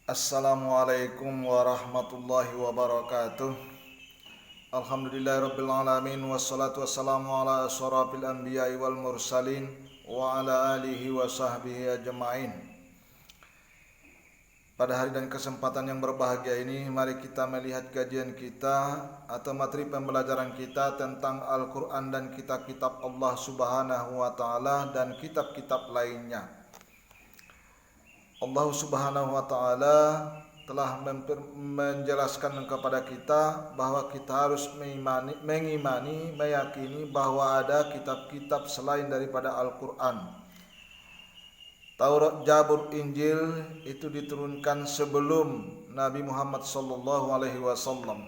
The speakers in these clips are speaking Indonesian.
Assalamualaikum warahmatullahi wabarakatuh. Alhamdulillahirabbil alamin wassalatu wassalamu ala asyrafil anbiya'i wal mursalin wa ala alihi wa sahbihi ajmain. Pada hari dan kesempatan yang berbahagia ini, mari kita melihat kajian kita atau materi pembelajaran kita tentang Al-Quran dan kitab-kitab Allah Subhanahu wa Ta'ala dan kitab-kitab lainnya. Allah Subhanahu wa Ta'ala telah menjelaskan kepada kita bahwa kita harus meyakini bahwa ada kitab-kitab selain daripada Al-Quran. Taurat, Zabur, Injil itu diturunkan sebelum Nabi Muhammad SAW.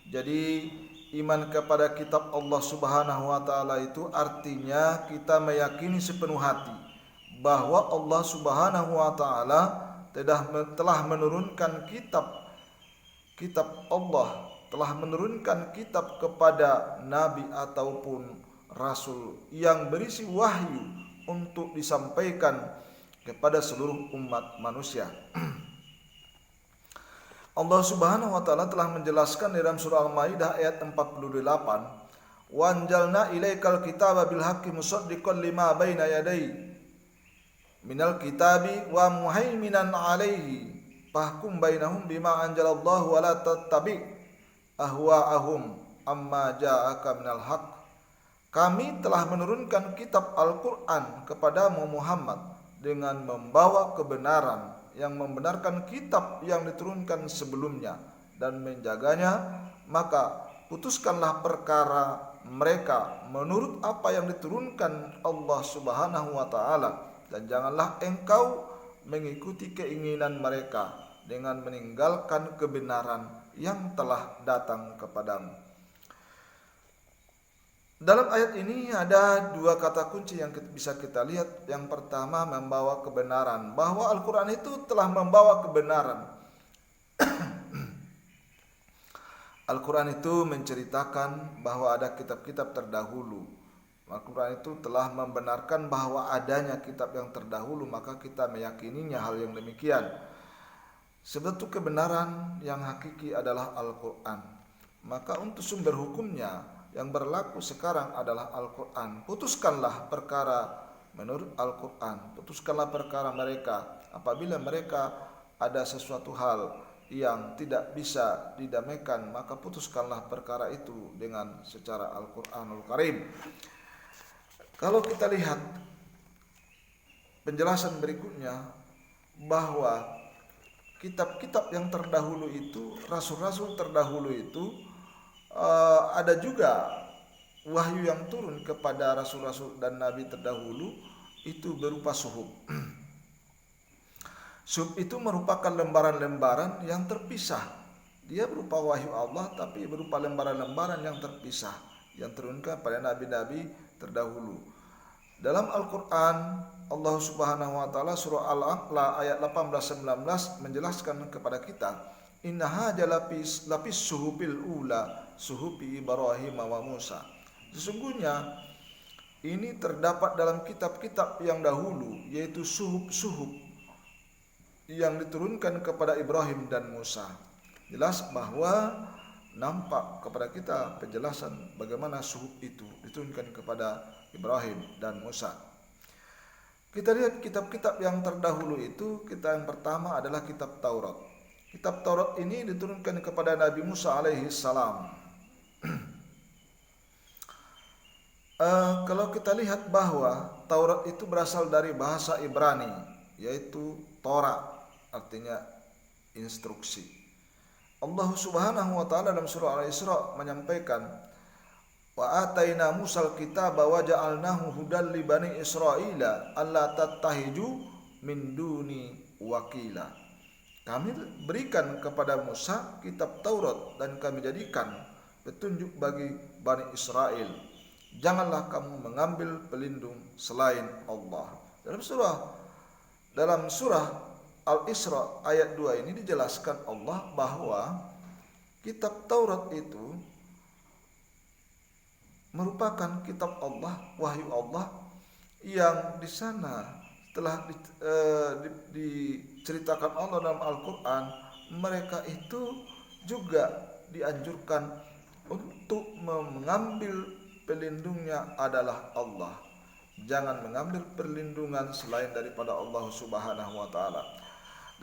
Jadi iman kepada kitab Allah Subhanahu wa Ta'ala itu artinya kita meyakini sepenuh hati bahwa Allah Subhanahu wa Ta'ala telah menurunkan kitab Allah, telah menurunkan kitab kepada nabi ataupun rasul yang berisi wahyu untuk disampaikan kepada seluruh umat manusia. Allah Subhanahu wa Ta'ala telah menjelaskan dalam surah Al-Maidah ayat 48, "Wa anjalna ilaikal kitaba bil haqqi musaddiqan lima baina yadayhi minal kitabi wa muhaiminan 'alaihi fahkum bainahum bima anjalallahu wa la tattabi' ahwa'ahum amma ja'aka minal haqq." Kami telah menurunkan kitab Al-Quran kepadamu Muhammad dengan membawa kebenaran yang membenarkan kitab yang diturunkan sebelumnya dan menjaganya, maka putuskanlah perkara mereka menurut apa yang diturunkan Allah Subhanahu wa Ta'ala, dan janganlah engkau mengikuti keinginan mereka dengan meninggalkan kebenaran yang telah datang kepadamu. Dalam ayat ini ada dua kata kunci yang bisa kita lihat. Yang pertama, membawa kebenaran, bahwa Al-Quran itu telah membawa kebenaran. Al-Quran itu menceritakan bahwa ada kitab-kitab terdahulu. Al-Quran itu telah membenarkan bahwa adanya kitab yang terdahulu, maka kita meyakininya hal yang demikian. Sebab itu kebenaran yang hakiki adalah Al-Quran. Maka untuk sumber hukumnya yang berlaku sekarang adalah Al-Quran. Putuskanlah perkara menurut Al-Quran. Putuskanlah perkara mereka apabila mereka ada sesuatu hal yang tidak bisa didamaikan, maka putuskanlah perkara itu dengan secara Al-Quranul Karim. Kalau kita lihat penjelasan berikutnya, bahwa kitab-kitab yang terdahulu itu, rasul-rasul terdahulu itu, ada juga wahyu yang turun kepada rasul-rasul dan nabi terdahulu itu berupa suhuf. Suhuf itu merupakan lembaran-lembaran yang terpisah. Dia berupa wahyu Allah tapi berupa lembaran-lembaran yang terpisah yang turunkan pada nabi-nabi terdahulu. Dalam Al-Quran, Allah Subhanahu wa Ta'ala surah Al-A'la ayat 18-19 menjelaskan kepada kita, "Innaha jalapis suhufil ula suhufi Ibrahim wa Musa." Sesungguhnya ini terdapat dalam kitab-kitab yang dahulu, yaitu suhuf-suhuf yang diturunkan kepada Ibrahim dan Musa. Jelas bahwa nampak kepada kita penjelasan bagaimana suhuf itu diturunkan kepada Ibrahim dan Musa. Kita lihat kitab-kitab yang terdahulu itu, yang pertama adalah kitab Taurat. Kitab Taurat ini diturunkan kepada Nabi Musa alaihi salam. Kalau kita lihat bahwa Taurat itu berasal dari bahasa Ibrani, yaitu Torah, artinya instruksi. Allah Subhanahu wa Ta'ala dalam surah Al-Isra menyampaikan, "Wa ataina Musal kitaba wa ja'alnahu hudan li bani Israila alla tattahiju min duni wakila." Kami berikan kepada Musa kitab Taurat dan kami jadikan petunjuk bagi Bani Israel. Janganlah kamu mengambil pelindung selain Allah. Dalam surah Al-Isra ayat 2 ini dijelaskan Allah bahwa kitab Taurat itu merupakan kitab Allah, wahyu Allah, yang di sana telah diceritakan Allah dalam Al-Quran, mereka itu juga dianjurkan untuk mengambil pelindungnya adalah Allah. Jangan mengambil perlindungan selain daripada Allah Subhanahu wa taala.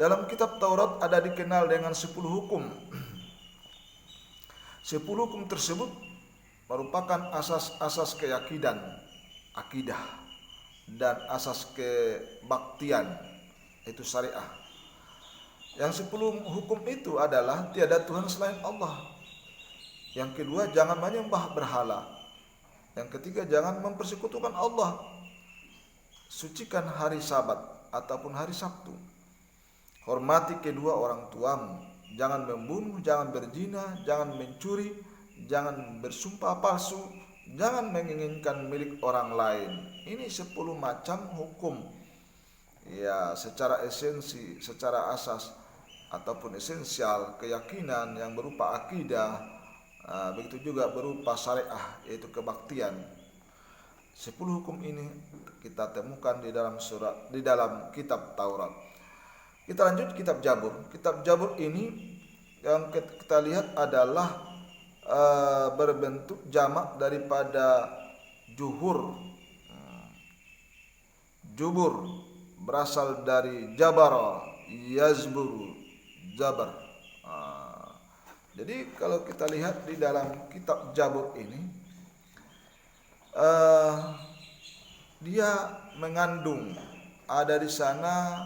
Dalam kitab Taurat ada dikenal dengan 10 hukum. 10 hukum tersebut merupakan asas-asas keyakinan, akidah, dan asas kebaktian, itu syariah. Yang 10 hukum itu adalah tiada Tuhan selain Allah. Yang kedua, jangan menyembah berhala. Yang ketiga, jangan mempersekutukan Allah. Sucikan hari Sabat ataupun hari Sabtu. Hormati kedua orang tuamu. Jangan membunuh, jangan berzina, jangan mencuri, jangan bersumpah palsu, jangan menginginkan milik orang lain. Ini 10 macam hukum. Ya, secara esensi, secara asas ataupun esensial keyakinan yang berupa akidah. Begitu juga berupa syariah, yaitu kebaktian. 10 hukum ini kita temukan di dalam kitab Taurat. Kita lanjut kitab Jabur. Kitab Jabur ini yang kita lihat adalah berbentuk jamak daripada juhur. Jubur berasal dari jabara, yazburu, jabar. Jadi kalau kita lihat di dalam kitab Jabur ini, dia mengandung, ada di sana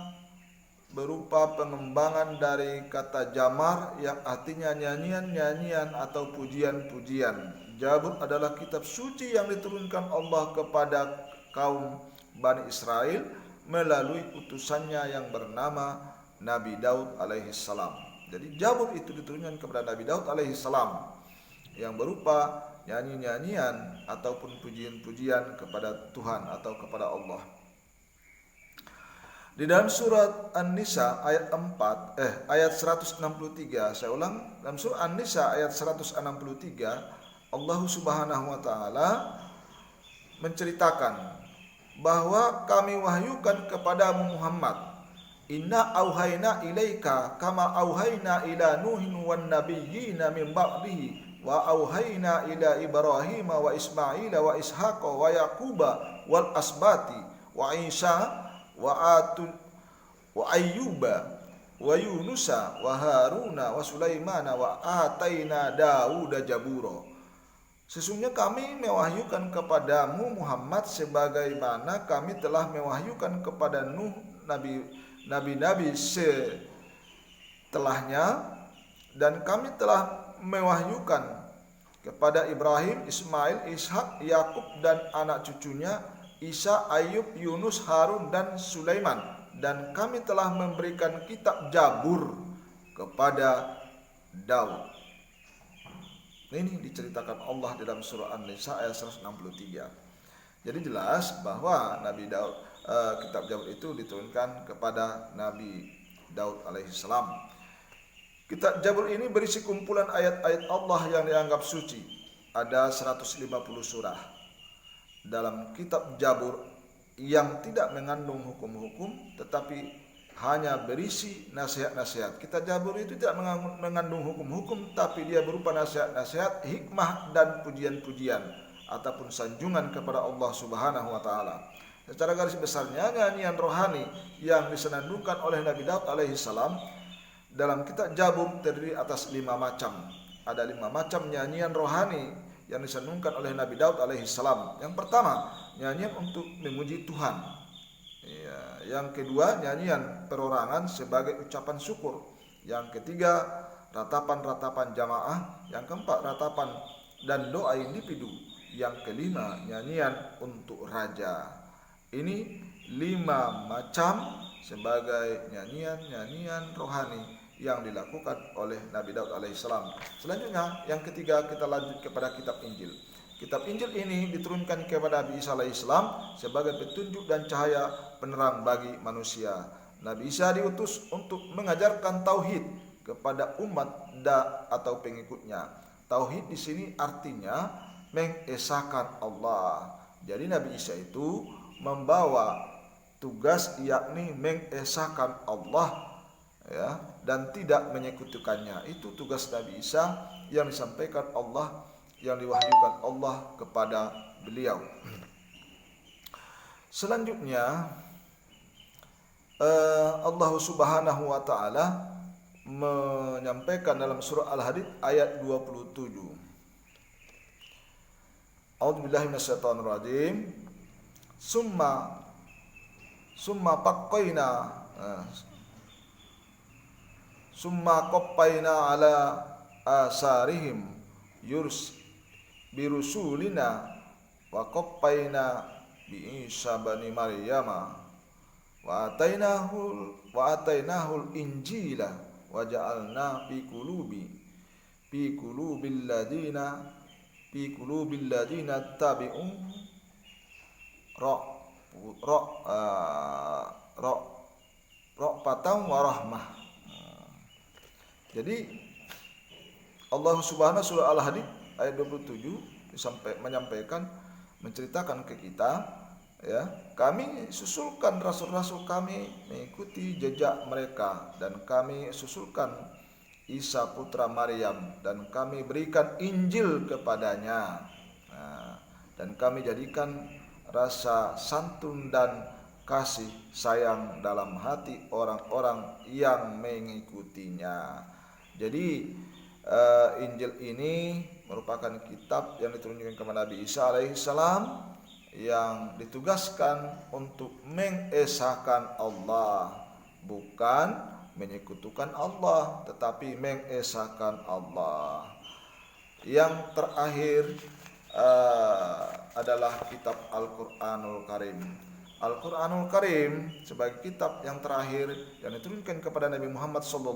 berupa pengembangan dari kata jamar yang artinya nyanyian-nyanyian atau pujian-pujian. Jabur adalah kitab suci yang diturunkan Allah kepada kaum Bani Israel melalui utusannya yang bernama Nabi Daud alaihi salam. Jadi Jabur itu diturunkan kepada Nabi Daud alaihi salam yang berupa nyanyi-nyanyian ataupun pujian-pujian kepada Tuhan atau kepada Allah. Di dalam surat An-Nisa ayat 163, saya ulang, dalam surat An-Nisa ayat 163, Allah Subhanahu wa taala menceritakan bahwa kami wahyukan kepadamu Muhammad, inna auhayna ilaika kama auhayna ila nuhin wan nabiyyina min ba'dihi wa auhayna ila Ibrahim wa Ismail wa Ishaq wa Yaquba wal asbati wa Isa wa Ayyuba wa Yunusa wa Haruna wa Sulaimana wa ataina Dauda jaburo. Sesungguhnya kami mewahyukan kepadamu Muhammad sebagaimana kami telah mewahyukan kepada Nuh nabi-nabi setelahnya, dan kami telah mewahyukan kepada Ibrahim, Ismail, Ishak, Yakub dan anak cucunya Isa, Ayub, Yunus, Harun dan Sulaiman, dan kami telah memberikan kitab Jabur kepada Daud. Ini diceritakan Allah dalam surah An-Nisa ayat 163. Jadi jelas bahwa Nabi Daud, kitab Jabur itu diturunkan kepada Nabi Daud alaihi salam. Kitab Jabur ini berisi kumpulan ayat-ayat Allah yang dianggap suci. Ada 150 surah. Dalam kitab Jabur yang tidak mengandung hukum-hukum tetapi hanya berisi nasihat-nasihat. Kitab Jabur itu tidak mengandung hukum-hukum, tapi dia berupa nasihat-nasihat, hikmah dan pujian-pujian ataupun sanjungan kepada Allah Subhanahu wa taala. Secara garis besarnya nyanyian rohani yang disenandungkan oleh Nabi Daud alaihi salam dalam kitab Jabur terdiri atas 5 macam. Ada 5 macam nyanyian rohani yang disenandungkan oleh Nabi Daud alaihi salam. Yang pertama, nyanyian untuk memuji Tuhan. Ya, yang kedua, nyanyian perorangan sebagai ucapan syukur. Yang ketiga, ratapan-ratapan jamaah. Yang keempat, ratapan dan doa individu. Yang kelima, nyanyian untuk raja. Ini 5 macam sebagai nyanyian-nyanyian rohani yang dilakukan oleh Nabi Daud alaihissalam. Selanjutnya, yang ketiga, kita lanjut kepada kitab Injil. Kitab Injil ini diturunkan kepada Nabi Isa alaihissalam sebagai petunjuk dan cahaya penerang bagi manusia. Nabi Isa diutus untuk mengajarkan tauhid kepada umat atau pengikutnya. Tauhid di sini artinya mengesahkan Allah. Jadi Nabi Isa itu membawa tugas yakni mengesahkan Allah ya, dan tidak menyekutukannya. Itu tugas Nabi Isa yang disampaikan Allah, yang diwahyukan Allah kepada beliau. Selanjutnya Allah Subhanahu wa taala menyampaikan dalam surah Al-Hadid ayat 27. A'udzubillahi minasyaitonir rajim. Summa qaqqaina summa qaffayna ala asarihim birusulina wa qaffayna bi Isa bani Maryama wa atainahul injila wa ja'alna fi qulubil ladina tabi'u ra'patan wa rahmah. Jadi Allah Subhanahu surah Al-Hadid ayat 27 menyampaikan, menceritakan ke kita, ya, kami susulkan rasul-rasul kami mengikuti jejak mereka, dan kami susulkan Isa putra Maryam, dan kami berikan Injil kepadanya, dan kami jadikan rasa santun dan kasih sayang dalam hati orang-orang yang mengikutinya. Jadi Injil ini merupakan kitab yang diturunkan kepada Nabi Isa alaihissalam, yang ditugaskan untuk mengesahkan Allah, bukan menyekutukan Allah, tetapi mengesahkan Allah. Yang terakhir adalah kitab Al-Quranul Karim. Al-Quranul Karim sebagai kitab yang terakhir yang diturunkan kepada Nabi Muhammad SAW,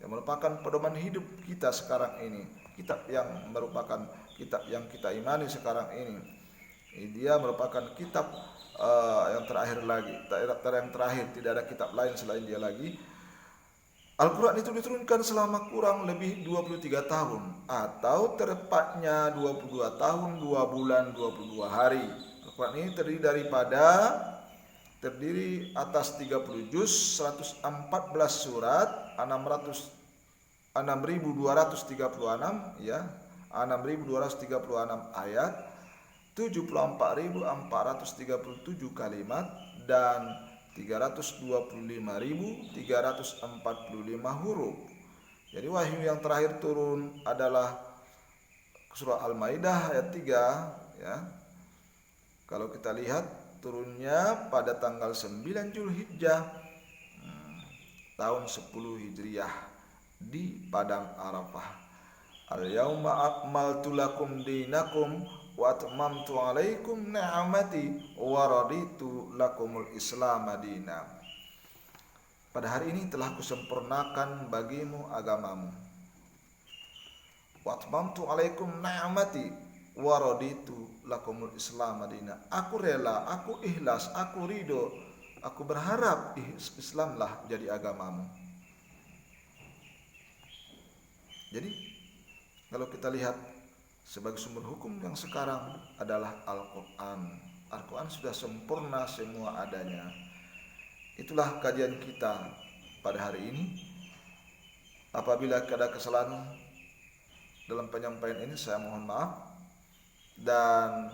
yang merupakan pedoman hidup kita sekarang ini, kitab yang merupakan kitab yang kita imani sekarang ini. Dia merupakan kitab yang terakhir lagi, yang terakhir, tidak ada kitab lain selain dia lagi. Al-Quran itu diturunkan selama kurang lebih 23 tahun, atau tepatnya 22 tahun, 2 bulan, 22 hari. Al-Quran ini terdiri atas 30 juz, 114 surat, 6.236 ya, 6.236 ayat, 74.437 kalimat, dan 325.345 huruf. Jadi wahyu yang terakhir turun adalah surah Al-Maidah ayat 3, ya. Kalau kita lihat turunnya pada tanggal 9 Zulhijjah tahun 10 Hijriah di Padang Arafah. Al-yauma akmaltu lakum dinakum wa atmamtu alaikum ni'mati wa raditu lakumul Islam madina. Pada hari ini telah kusempurnakan bagimu agamamu. Wa atmamtu alaikum ni'mati wa raditu lakumul Islam madina. Aku rela, aku ikhlas, aku ridho, aku berharap Islamlah jadi agamamu. Jadi kalau kita lihat sebagai sumber hukum yang sekarang adalah Al-Quran. Al-Quran sudah sempurna semua adanya. Itulah kajian kita pada hari ini. Apabila ada kesalahan dalam penyampaian ini, saya mohon maaf. Dan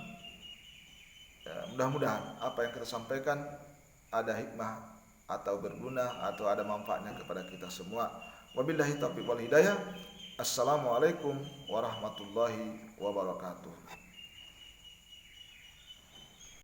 mudah-mudahan apa yang kita sampaikan ada hikmah atau berguna atau ada manfaatnya kepada kita semua. Wabillahi taufiq wal hidayah. Assalamualaikum warahmatullahi wabarakatuh.